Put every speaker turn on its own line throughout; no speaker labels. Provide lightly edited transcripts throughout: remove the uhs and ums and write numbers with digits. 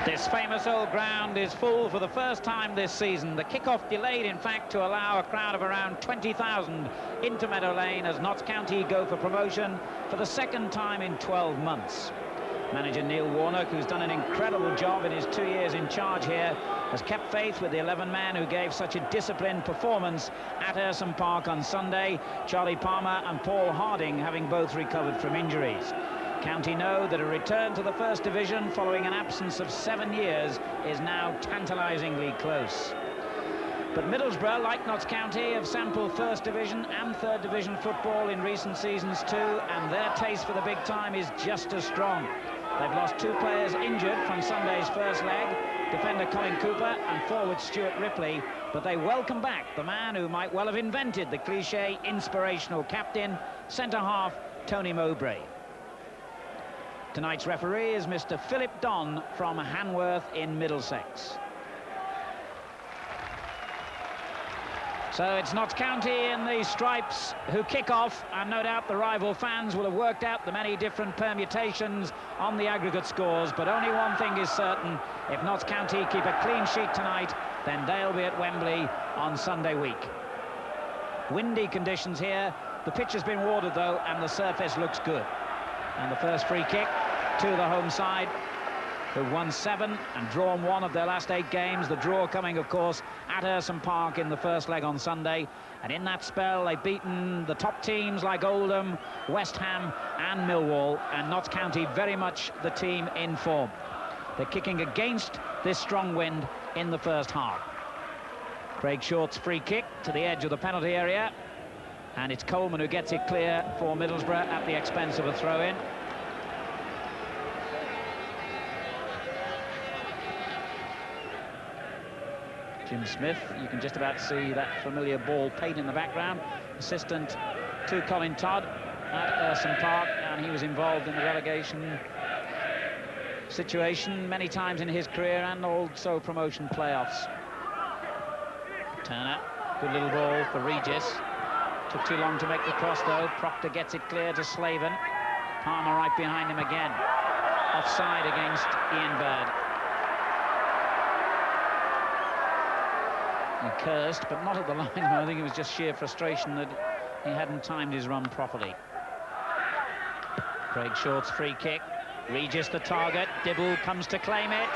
This famous old ground is full for the first time this season. The kick-off delayed, in fact, to allow a crowd of around 20,000 into Meadow Lane as Notts County go for promotion for the second time in 12 months. Manager Neil Warnock, who's done an incredible job in his 2 years in charge here, has kept faith with the 11 men who gave such a disciplined performance at Ayresome Park on Sunday. Charlie Palmer and Paul Harding having both recovered from injuries. County know that a return to the First Division following an absence of 7 years is now tantalisingly close. But Middlesbrough, like Notts County, have sampled First Division and Third Division football in recent seasons too, and their taste for the big time is just as strong. They've lost 2 players injured from Sunday's first leg, defender Colin Cooper and forward Stuart Ripley, but they welcome back the man who might well have invented the cliché inspirational captain, centre-half Tony Mowbray. Tonight's referee is Mr. Philip Don from Hanworth in Middlesex. So it's Notts County in the stripes who kick off, and no doubt the rival fans will have worked out the many different permutations on the aggregate scores, but only one thing is certain: if Notts County keep a clean sheet tonight, then they'll be at Wembley on Sunday week. Windy conditions here. The pitch has been watered though, and the surface looks good. And the first free kick to the home side, who've won 7 and drawn 1 of their last 8 games. The draw coming, of course, at Ayresome Park in the first leg on Sunday. And in that spell, they've beaten the top teams like Oldham, West Ham and Millwall. And Notts County very much the team in form. They're kicking against this strong wind in the first half. Craig Short's free kick to the edge of the penalty area. And it's Coleman who gets it clear for Middlesbrough at the expense of a throw-in. Jim Smith, you can just about see that familiar ball paint in the background. Assistant to Colin Todd at Ayresome Park, and he was involved in the relegation situation many times in his career and also promotion playoffs. Turner, good little ball for Regis. Took too long to make the cross though. Proctor gets it clear to Slaven. Palmer right behind him again. Offside against Ian Bird. He cursed, but not at the line. I think it was just sheer frustration that he hadn't timed his run properly. Craig Short's free kick. Regis the target. Dibble comes to claim it.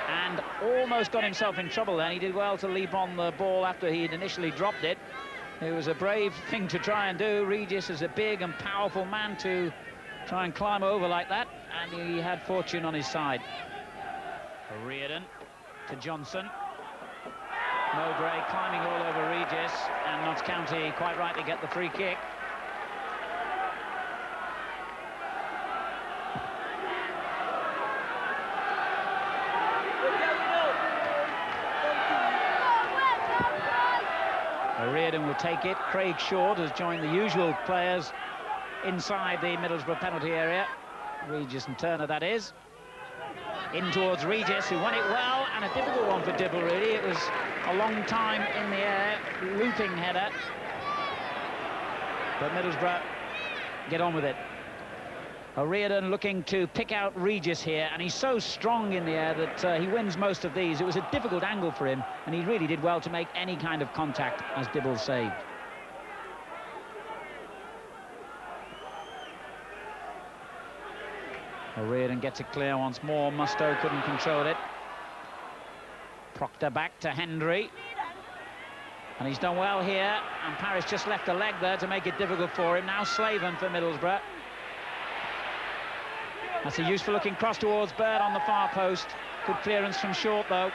And almost got himself in trouble then. He did well to leap on the ball after he had initially dropped it. It was a brave thing to try and do. Regis is a big and powerful man to try and climb over like that, and he had fortune on his side. Reardon to Johnson. Mowbray climbing all over Regis, and Notts County quite rightly get the free kick. Reardon will take it. Craig Short has joined the usual players inside the Middlesbrough penalty area. Regis and Turner, that is. In towards Regis, who won it well, and a difficult one for Dibble, really. It was a long time in the air, looping header. But Middlesbrough get on with it. Reardon looking to pick out Regis here, and he's so strong in the air that he wins most of these. It was a difficult angle for him, and he really did well to make any kind of contact as Dibble saved. Reardon gets it clear once more. Mustoe couldn't control it. Proctor back to Hendry. And he's done well here, and Parrish just left a leg there to make it difficult for him. Now Slaven for Middlesbrough. That's a useful-looking cross towards Bird on the far post. Good clearance from Short, though.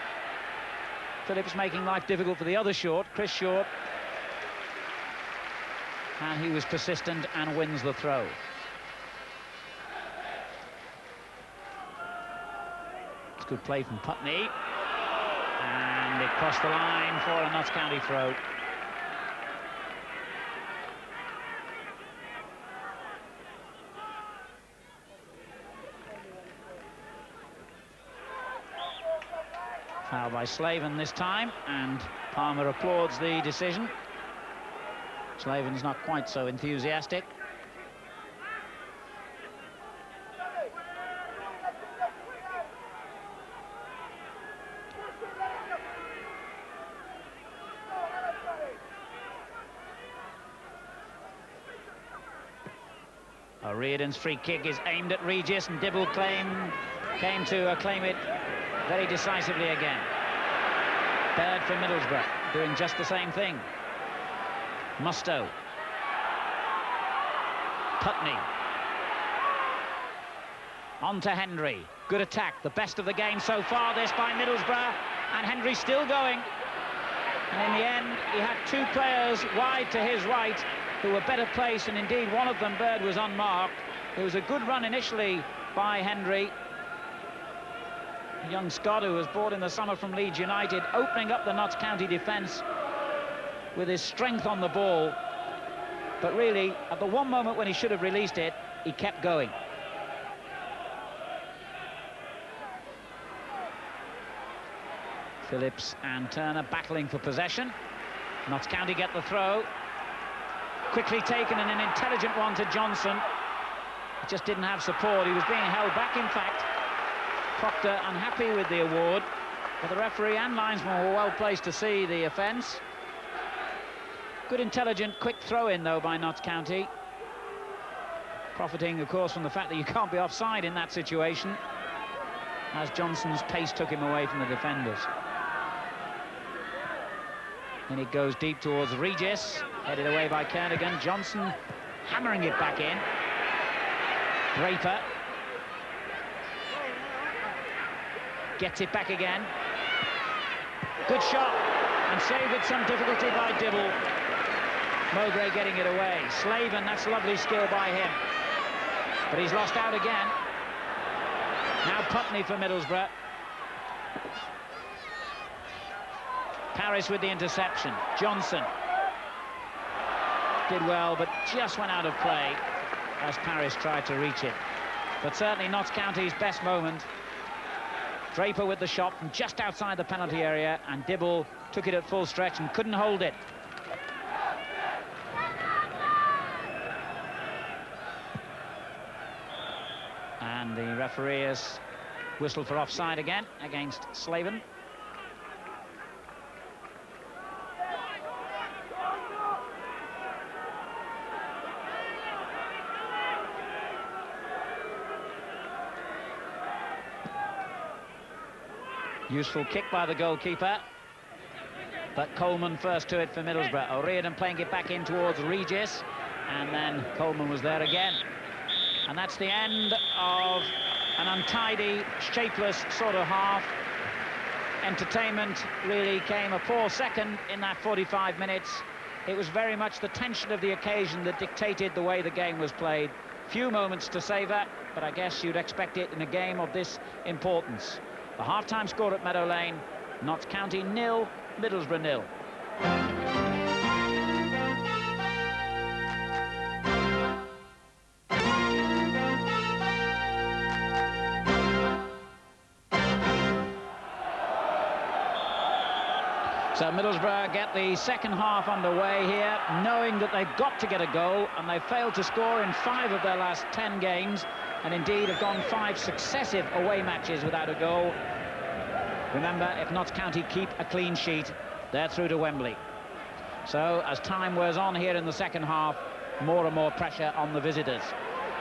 Phillips making life difficult for the other Short, Chris Short. And he was persistent and wins the throw. It's good play from Putney. And it crossed the line for a Notts County throw. Foul by Slaven this time, and Palmer applauds the decision. Slaven's not quite so enthusiastic. O'Riordan's free kick is aimed at Regis, and Dibble came to claim it very decisively again. Bird for Middlesbrough, doing just the same thing. Mustoe. Putney. On to Henry. Good attack, the best of the game so far, this by Middlesbrough, and Henry still going. And in the end, he had two players wide to his right who were better placed, and indeed one of them, Bird, was unmarked. It was a good run initially by Henry. A young Scot who was brought in the summer from Leeds United, opening up the Notts County defence with his strength on the ball. But really, at the one moment when he should have released it, he kept going. Phillips and Turner battling for possession. Notts County get the throw. Quickly taken, and an intelligent one to Johnson. He just didn't have support. He was being held back, in fact. Proctor unhappy with the award, but the referee and linesman were well placed to see the offence. Good, intelligent, quick throw-in, though, by Notts County. Profiting, of course, from the fact that you can't be offside in that situation, as Johnson's pace took him away from the defenders. And it goes deep towards Regis, headed away by Kernigan. Johnson hammering it back in. Draper gets it back again. Good shot, and saved with some difficulty by Dibble. Mowbray getting it away. Slaven, that's lovely skill by him. But he's lost out again. Now Putney for Middlesbrough. Paris with the interception. Johnson did well, but just went out of play as Paris tried to reach it. But certainly Notts County's best moment. Draper with the shot from just outside the penalty area, and Dibble took it at full stretch and couldn't hold it. And the referee has whistled for offside again against Slaven. Useful kick by the goalkeeper, but Coleman first to it for Middlesbrough. O'Riordan playing it back in towards Regis, and then Coleman was there again. And that's the end of an untidy, shapeless sort of half. Entertainment really came a poor second in that 45 minutes. It was very much the tension of the occasion that dictated the way the game was played. Few moments to savour, but I guess you'd expect it in a game of this importance. The half-time score at Meadow Lane, Notts County 0, Middlesbrough 0. So Middlesbrough get the second half underway here, knowing that they've got to get a goal, and they've failed to score in 5 of their last 10 games, and indeed have gone 5 successive away matches without a goal. Remember, if Notts County keep a clean sheet, they're through to Wembley. So as time wears on here in the second half, more and more pressure on the visitors.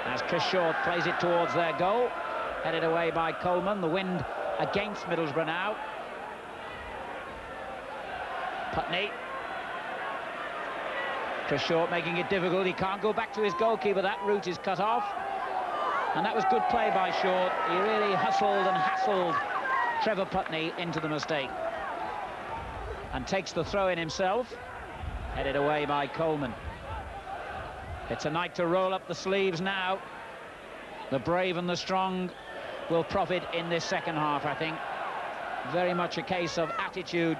As Chris Short plays it towards their goal, headed away by Coleman. The wind against Middlesbrough now. Putney. Chris Short making it difficult. He can't go back to his goalkeeper. That route is cut off. And that was good play by Short. He really hustled and hassled Trevor Putney into the mistake. And takes the throw in himself. Headed away by Coleman. It's a night to roll up the sleeves now. The brave and the strong will profit in this second half, I think. Very much a case of attitude,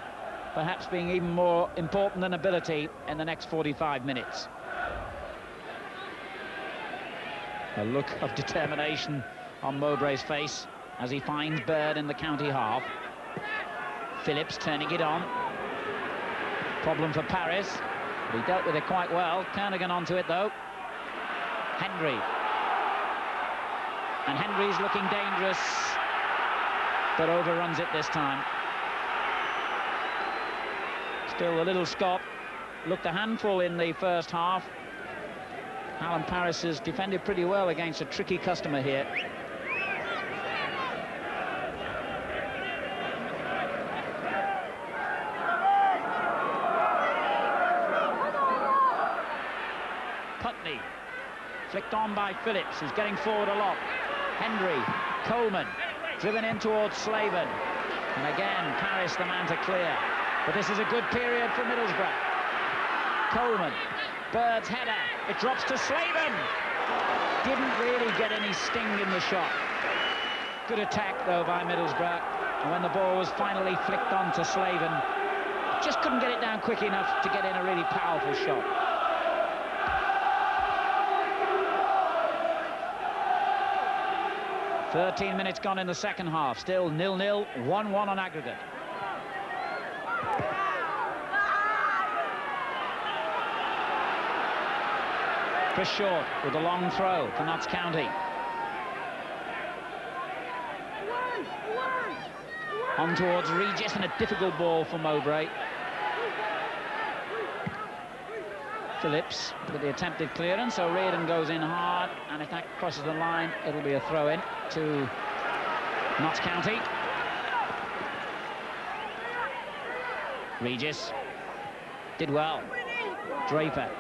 perhaps being even more important than ability in the next 45 minutes. A look of determination on Mowbray's face as he finds Bird in the county half. Phillips turning it on. Problem for Paris, but he dealt with it quite well. Kernigan onto it, though. Henry. And Henry's looking dangerous, but overruns it this time. Still, the little Scot looked a handful in the first half. Alan Paris has defended pretty well against a tricky customer here. Putney, flicked on by Phillips, who's getting forward a lot. Hendry, Coleman, driven in towards Slaven. And again, Paris the man to clear. But this is a good period for Middlesbrough. Coleman, Bird's header, it drops to Slaven. Didn't really get any sting in the shot. Good attack though by Middlesbrough. And when the ball was finally flicked on to Slaven, just couldn't get it down quick enough to get in a really powerful shot. "13 minutes gone in the second half, still 0-0, 1-1 on aggregate. Chris Short with a long throw for Notts County. On towards Regis, and a difficult ball for Mowbray. Phillips with the attempted clearance, so Reardon goes in hard, and if that crosses the line, it'll be a throw-in to Notts County. Regis did well. Draper.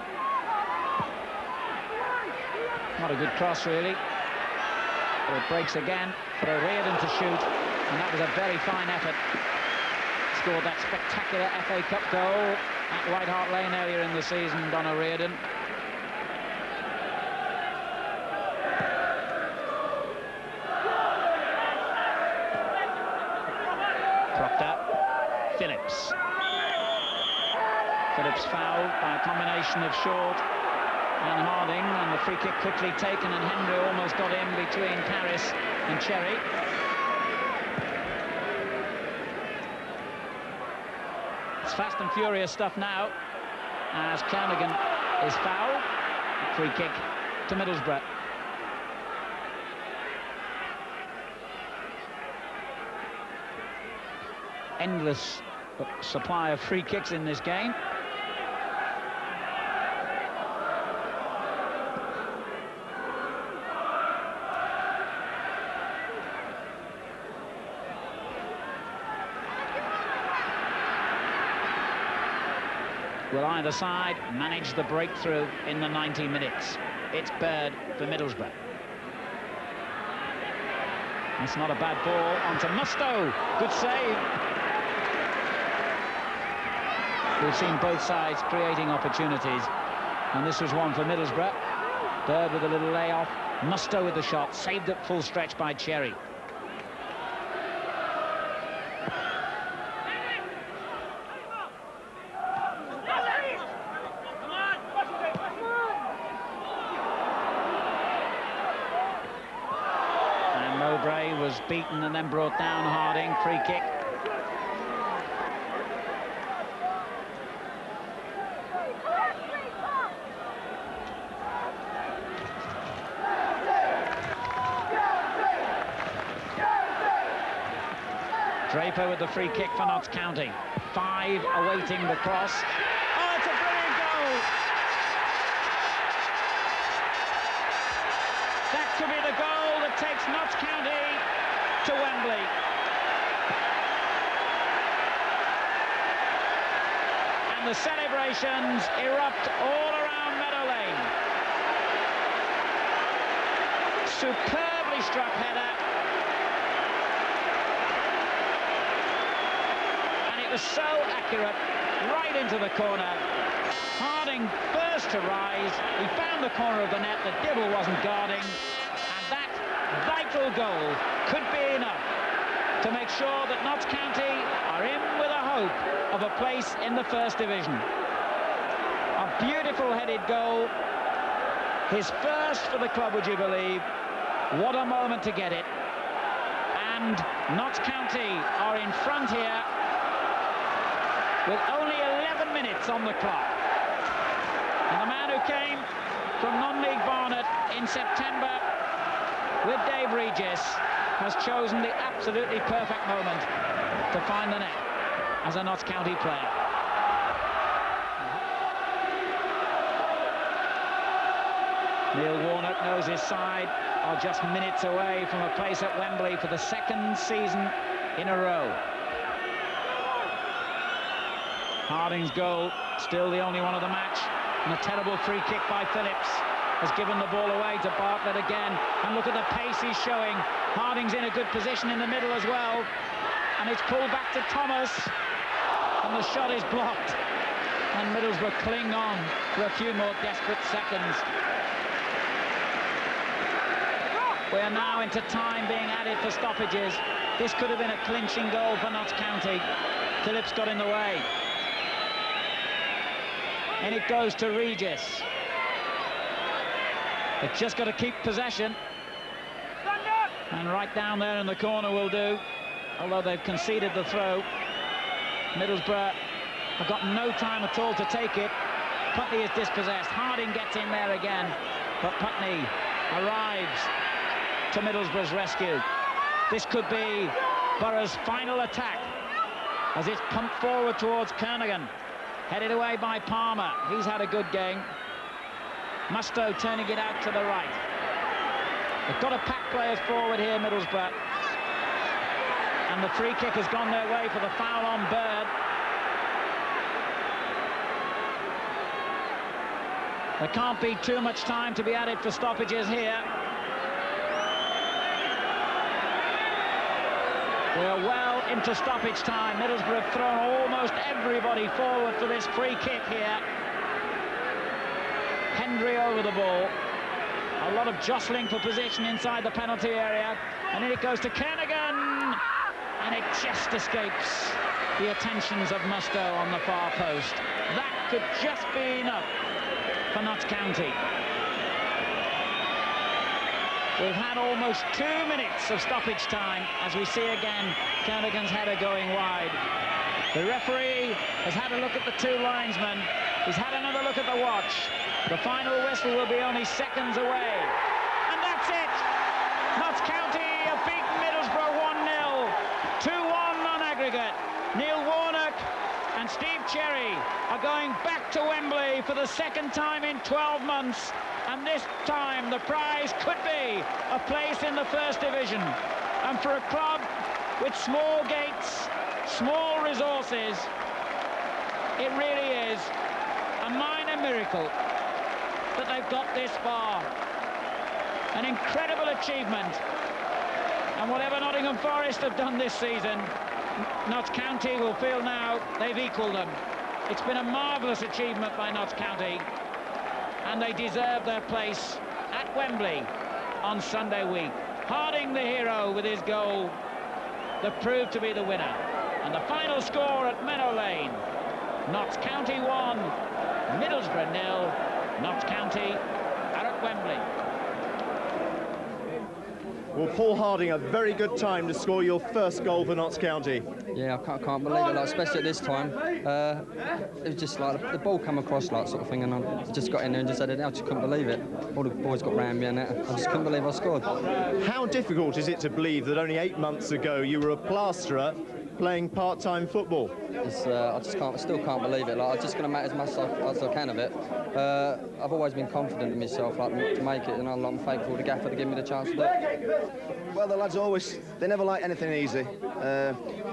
Not a good cross, really. But it breaks again for Reardon to shoot, and that was a very fine effort. Scored that spectacular FA Cup goal at White Hart Lane earlier in the season, Donna Reardon. Proctor, Phillips. Phillips fouled by a combination of Short and Harding, and the free kick quickly taken, and Hendry almost got in between Paris and Cherry. It's fast and furious stuff now, as Flanagan is fouled. A free kick to Middlesbrough. Endless supply of free kicks in this game. Will either side manage the breakthrough in the 90 minutes? It's Bird for Middlesbrough. That's not a bad ball, onto Mustoe. Good save. We've seen both sides creating opportunities, and this was one for Middlesbrough. Bird with a little layoff, Mustoe with the shot, saved at full stretch by Cherry. Mowbray was beaten and then brought down. Harding, free kick. Draper with the free kick for Notts County. 5 awaiting the cross. Oh, it's a brilliant goal! That could be the goal that takes Notts County to Wembley. And the celebrations erupt all around Meadow Lane. Superbly struck header. And it was so accurate, right into the corner. Harding burst to rise. He found the corner of the net that Dibble wasn't guarding. And that vital goal could be enough to make sure that Notts County are in with a hope of a place in the First Division. A beautiful headed goal. His first for the club, would you believe? What a moment to get it. And Notts County are in front here with only 11 minutes on the clock. And the man who came from non-league Barnet in September with Dave Regis has chosen the absolutely perfect moment to find the net as a Notts County player. Neil Warnock knows his side are just minutes away from a place at Wembley for the second season in a row. Harding's goal, still the only one of the match, and a terrible free kick by Phillips has given the ball away to Bartlett again, and look at the pace he's showing. Harding's in a good position in the middle as well, and it's pulled back to Thomas, and the shot is blocked, and Middlesbrough cling on for a few more desperate seconds. We are now into time being added for stoppages. This could have been a clinching goal for Notts County. Phillips got in the way. And it goes to Regis. They've just got to keep possession. And right down there in the corner will do, although they've conceded the throw. Middlesbrough have got no time at all to take it. Putney is dispossessed. Harding gets in there again, but Putney arrives to Middlesbrough's rescue. This could be Borough's final attack as it's pumped forward towards Kernaghan. Headed away by Palmer. He's had a good game. Mustoe turning it out to the right. They've got to pack players forward here, Middlesbrough. And the free kick has gone their way for the foul on Bird. There can't be too much time to be added for stoppages here. We're well into stoppage time. Middlesbrough have thrown almost everybody forward for this free kick here. Hendry over the ball. A lot of jostling for position inside the penalty area. And in it goes to Kernaghan. And it just escapes the attentions of Mustoe on the far post. That could just be enough for Notts County. We've had almost 2 minutes of stoppage time as we see again Kernaghan's header going wide. The referee has had a look at the two linesmen. He's had another look at the watch. The final whistle will be only seconds away. And that's it! Notts County have beaten Middlesbrough 1-0. 2-1 on aggregate. Neil Warnock and Steve Cherry are going back to Wembley for the second time in 12 months. And this time the prize could be a place in the First Division. And for a club with small gates, small resources, it really is a minor miracle that they've got this far. An incredible achievement. And whatever Nottingham Forest have done this season, Notts County will feel now they've equalled them. It's been a marvellous achievement by Notts County, and they deserve their place at Wembley on Sunday week. Harding the hero with his goal that proved to be the winner. And the final score at Meadow Lane, Notts County 1, Middlesbrough 0. Notts County are at Wembley.
Well, Paul Harding, a very good time to score your first goal for Notts County.
Yeah, I can't believe it, like, especially at this time. It was just like the ball come across, like, sort of thing, and I just got in there and just said it. I just couldn't believe it. All the boys got round me and that. I just couldn't believe I scored.
How difficult is it to believe that only 8 months ago you were a plasterer playing part-time football?
I still can't believe it. Like, I'm just going to make as much as I can of it. I've always been confident in myself, like, to make it, and I'm thankful to Gaffer to give me the chance to do it.
Well, the lads they never like anything easy.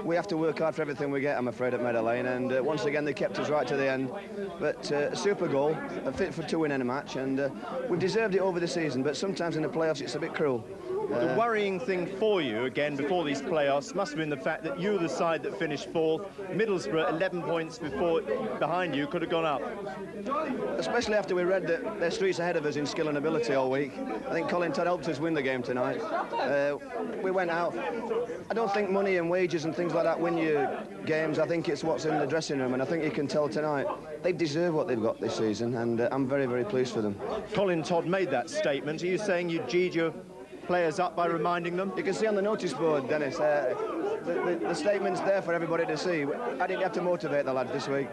We have to work hard for everything we get, I'm afraid, at Meadow Lane, and once again they kept us right to the end. But a super goal, a fit to win any match, and we've deserved it over the season, but sometimes in the playoffs it's a bit cruel.
The worrying thing for you, again, before these playoffs, must have been the fact that you were the side that finished fourth. Middlesbrough, 11 points behind you, could have gone up.
Especially after we read that they're streets ahead of us in skill and ability all week. I think Colin Todd helped us win the game tonight. We went out. I don't think money and wages and things like that win you games. I think it's what's in the dressing room, and I think you can tell tonight they deserve what they've got this season, and I'm very, very pleased for them.
Colin Todd made that statement. Are you saying you G'd your players up by reminding them?
You can see on the notice board, Dennis, the statement's there for everybody to see. I didn't have to motivate the lads this week.